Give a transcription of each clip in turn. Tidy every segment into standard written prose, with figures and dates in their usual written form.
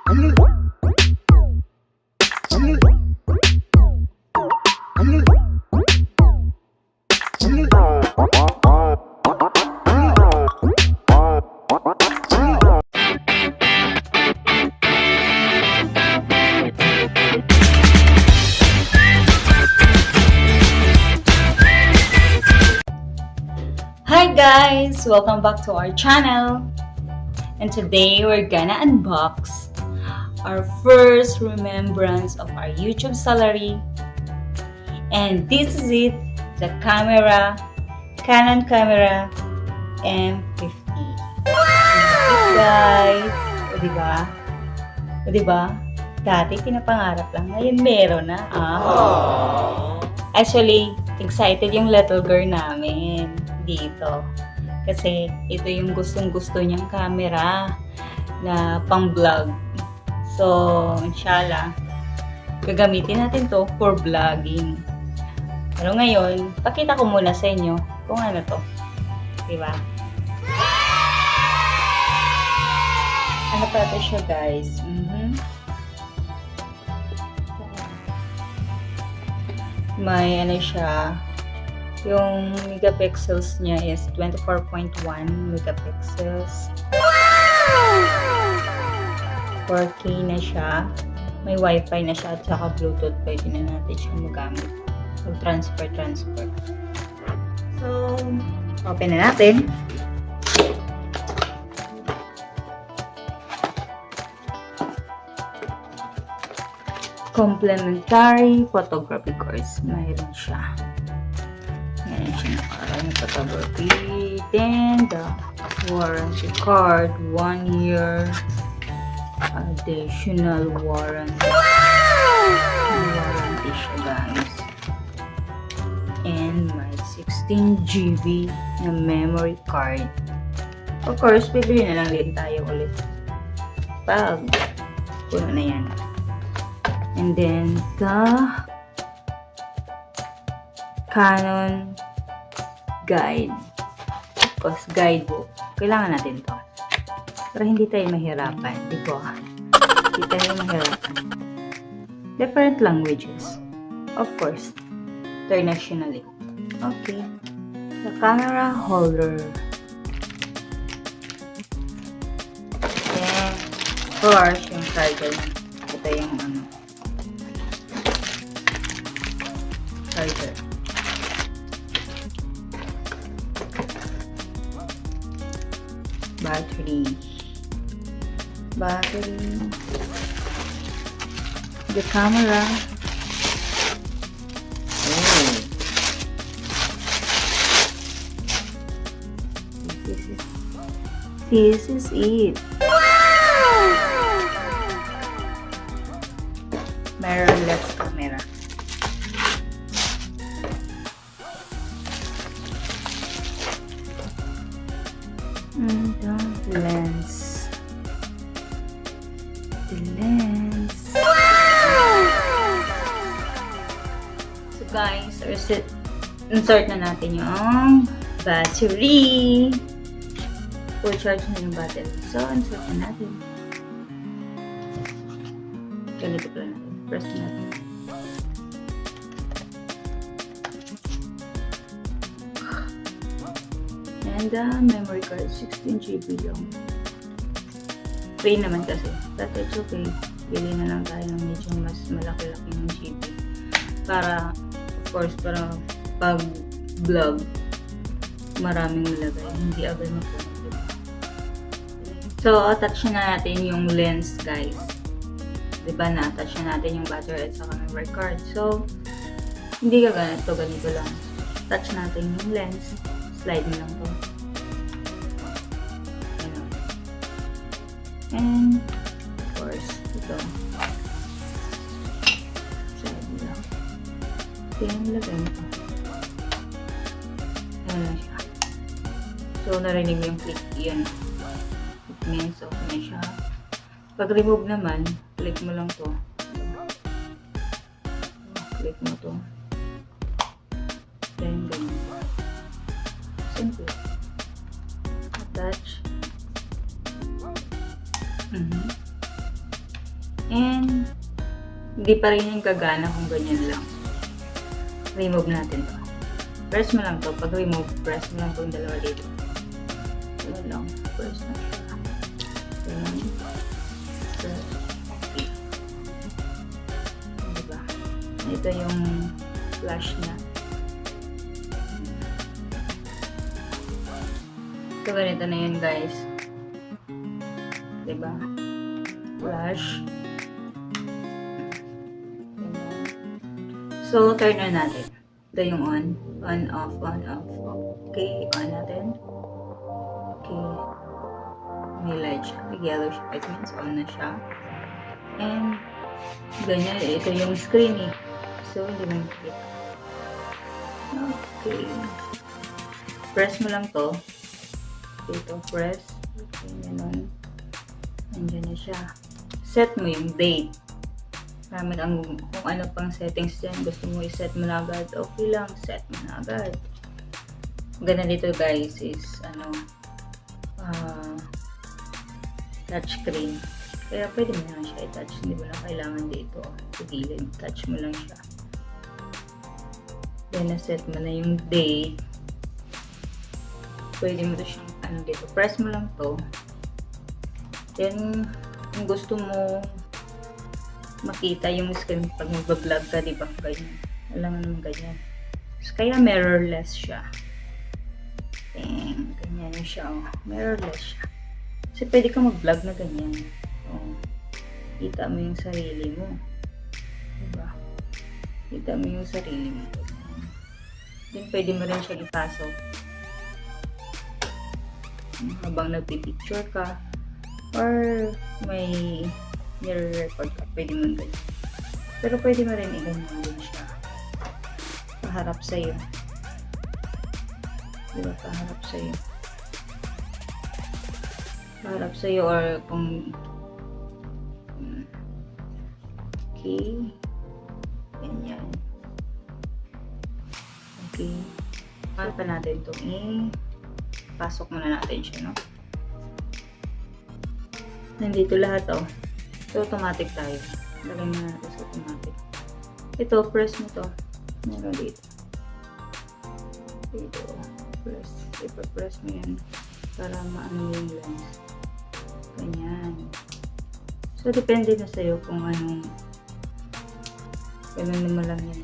Hi guys! Welcome back to our channel. And today we're gonna unbox our first remembrance of our YouTube salary. And this is it, the Canon camera M50. Guys! O diba? Dati pinapangarap lang, ngayon meron na. Actually, excited yung little girl namin dito. Kasi ito yung gustong-gusto niyang camera na pang-vlog. So, inshallah, gagamitin natin to for vlogging. Pero ngayon, pakita ko muna sa inyo kung ano to. Diba? Ano pa ito siya, guys? May ano siya, yung megapixels niya is 24.1 megapixels. 4K na siya. May wifi na siya at saka bluetooth. Pwede na natin siya magamit. Transfer. So, open na natin. Complementary photography course. Mayroon siya. Mayroon siya na photography. Then, the warranty card. 1 year additional warranty. Warranty siya, guys. And may 16 GB na memory card. Of course, bibili na lang din tayo ulit pag puno na yan. And then, the Canon guide. Tapos, guidebook. Kailangan natin to. Para hindi tayo mahirapan. Diba? Hindi tayo mahirapan. Different languages. Of course. Internationally. Okay. The camera holder. Then, of course, yung charger. Ito yung ano. Charger. Battery. The camera. This is it. Mirrorless camera. And the lens. So guys, insert na natin yung battery. Full charge na yung battery. So, insert na natin. Ganito pala natin. Press natin. And the memory card, 16 GB yung. Free naman kasi. But it's okay. Bili na lang tayo ng medyo mas malaki-laki ng GB. Para, of course, para pag vlog, maraming nilagay. Hindi agad mapunin. So, attach na natin yung lens, guys. Diba na-attach na natin yung battery at saka memory card. So, hindi ka ganito lang. Touch natin yung lens. Slide mo lang to. And, of course, ito. Slide mo lang. Then, lagay mo to. Ayan na siya. So, narinig yung click yun. It means okay na siya. Pag remove naman, click mo lang to. Click mo to. Then, ganyan. Simple. Attach. And hindi pa rin yung gagana kung ganyan lang. Remove natin to. Press mo lang to. Pag remove, press mo lang itong dalawa dito. Yan lang. Press na siya. Yan. Press. Okay. Diba? Ito yung flash na. So, ganito na yun, guys. Diba? Flash. So, turn on natin. Ito yung on. On, off, on, off. Okay, on natin. Okay. May light siya. May yellow siya. It means on na siya. And, ganyan. Ito yung screen eh. So, hindi mo makikita. Okay. Press mo lang to. Dito, press. Okay, ganun. Nandiyan na siya. Set mo yung date. Marami ang kung ano pang settings dyan. Gusto mo i-set mo na agad. Okay lang, set mo na agad. Ganda dito guys is touchscreen. Kaya pwede mo na siya i-touch. Hindi mo na kailangan dito. Sa gilid. Touch mo lang siya. Then na-set mo na yung date. Pwede mo to siyang dito. Press mo lang to. Then kung gusto mo makita yung screen pag mag-vlog ka, diba? Ganyan. Alam mo naman ganyan. So, kaya mirrorless siya. And, ganyan siya. Oh. Mirrorless siya. Kasi pwede ka mag-vlog na ganyan. Oh. Kita mo yung sarili mo. Diba? Kita mo yung sarili mo. Then, pwede mo rin siya ipasok. Habang nagpipicture ka. Or, may mirror record ka, pwede mo ganyan. Pero pwede mo rin i-ganyan din siya. Paharap sa'yo. Diba? Paharap sa'yo. Paharap sa'yo or kung okay. Ganyan. Okay. Paano pa natin ito? Pasok muna natin siya, no? Nandito lahat, oh. So, automatic tayo. Lagay mo na natin sa automatic. Ito, press mo to. Meron dito. Dito. Press. Ipa-press mo yan. Para maano yung lens. Ganyan. So, depende na sa'yo kung anong ganun naman lang yan.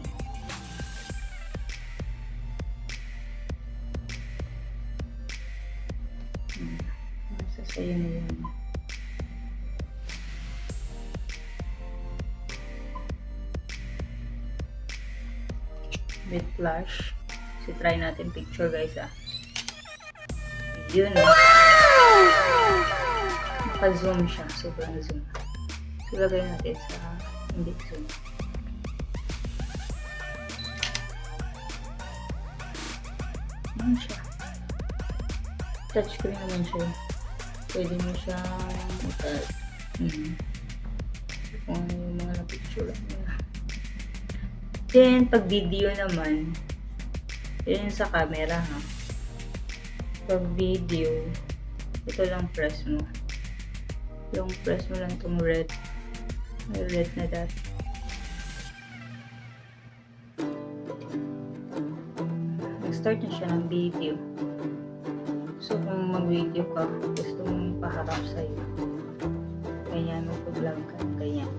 Nasa sa'yo na yun. With flash. So, try natin picture guys Yun. Naka-zoom siya. Sobrang zoom. So, lagay natin sa hindi zoom. Yan siya. Touchscreen naman siya. Pwede mo siya kung ano yung mga na-picture nila. Then, pag video naman, yun sa camera, ha. Pag video, ito lang press mo. Yung press mo lang itong red. May red na dot. Nag-start na siya ng video. So, kung mag-video ka, gusto mong paharap sa'yo. Ganyan, mag-vlog ka. Ganyan.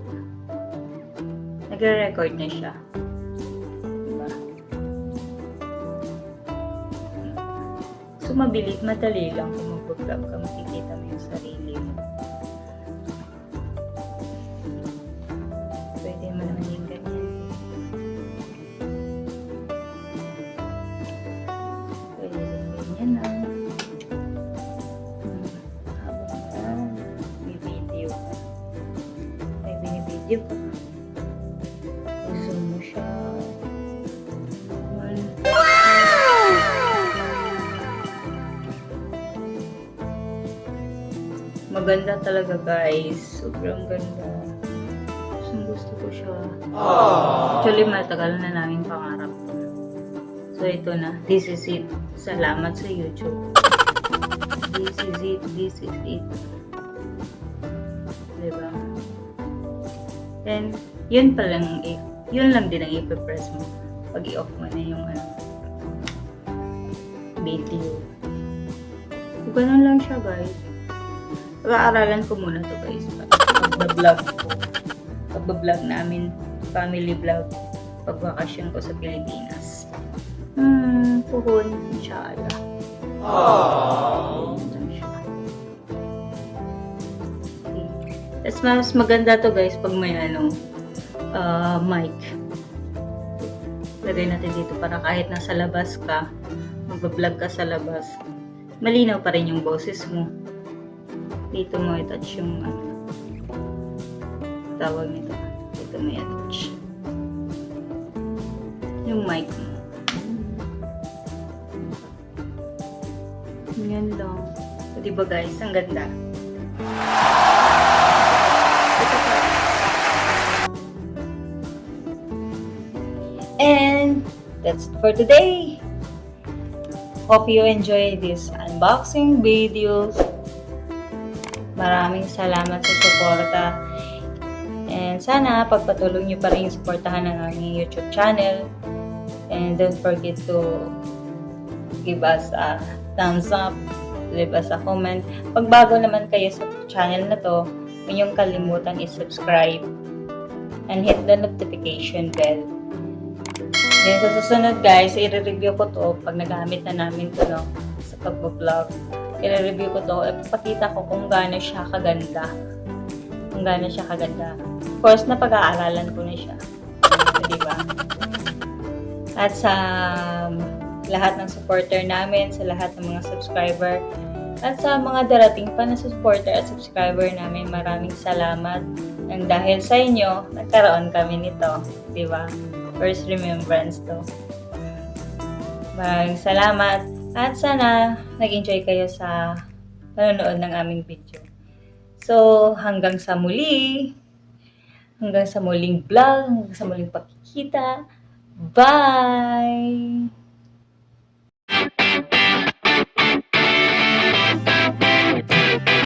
Nagre-record na siya. So, madali lang kung mag-vlog ka, makikita mo yung sarili mo. Pwede mo naman yung ganyan. Pwede din ganyan lang. Habang may video. May binibideo ka. I-zoom mo siya. Maganda talaga guys. Sobrang ganda. Gusto ko siya. Actually, matagal na namin pangarap. So, ito na. This is it. Salamat sa YouTube. This is it. This is it. Diba? Then, yun lang din ang ipipress mo pag i-off mo na yung video. So, ganun lang siya, guys. Pag-aaralan ko muna to, guys. Pag-vlog namin, family vlog, pag-vakasyon ko sa Pilipinas. Puhon, inshallah. Tapos mas maganda to, guys, pag may mic. Lagay natin dito para kahit nasa labas ka, mag-vlog ka sa labas, malinaw pa rin yung boses mo. Dito mo i-touch yung tawag nito. Dito mo i-touch yung mic mo. Yan lang. So, diba guys, ang ganda. And that's it for today. Hope you enjoy this unboxing videos. Maraming salamat sa suporta. And sana pagpatuloy nyo pa rin suportahan ng aming YouTube channel. And don't forget to give us a thumbs up, leave us a comment. Pag bago naman kayo sa channel na to, huwag niyong kalimutan i-subscribe and hit the notification bell. Then sa susunod guys, i-review ko to pag nagamit na namin to sa pag-vlog. I-review ko to, ipakita ko kung gaano siya kaganda. Of course, napag-aaralan ko na siya. Diba? At sa lahat ng supporter namin, sa lahat ng mga subscriber, at sa mga darating pa na supporter at subscriber namin, maraming salamat. Nang dahil sa inyo, nagkaroon kami nito. Diba? First remembrance to. Maraming salamat. At sana nag-enjoy kayo sa panonood ng aming video. So, hanggang sa muling vlog, hanggang sa muling pagkikita. Bye!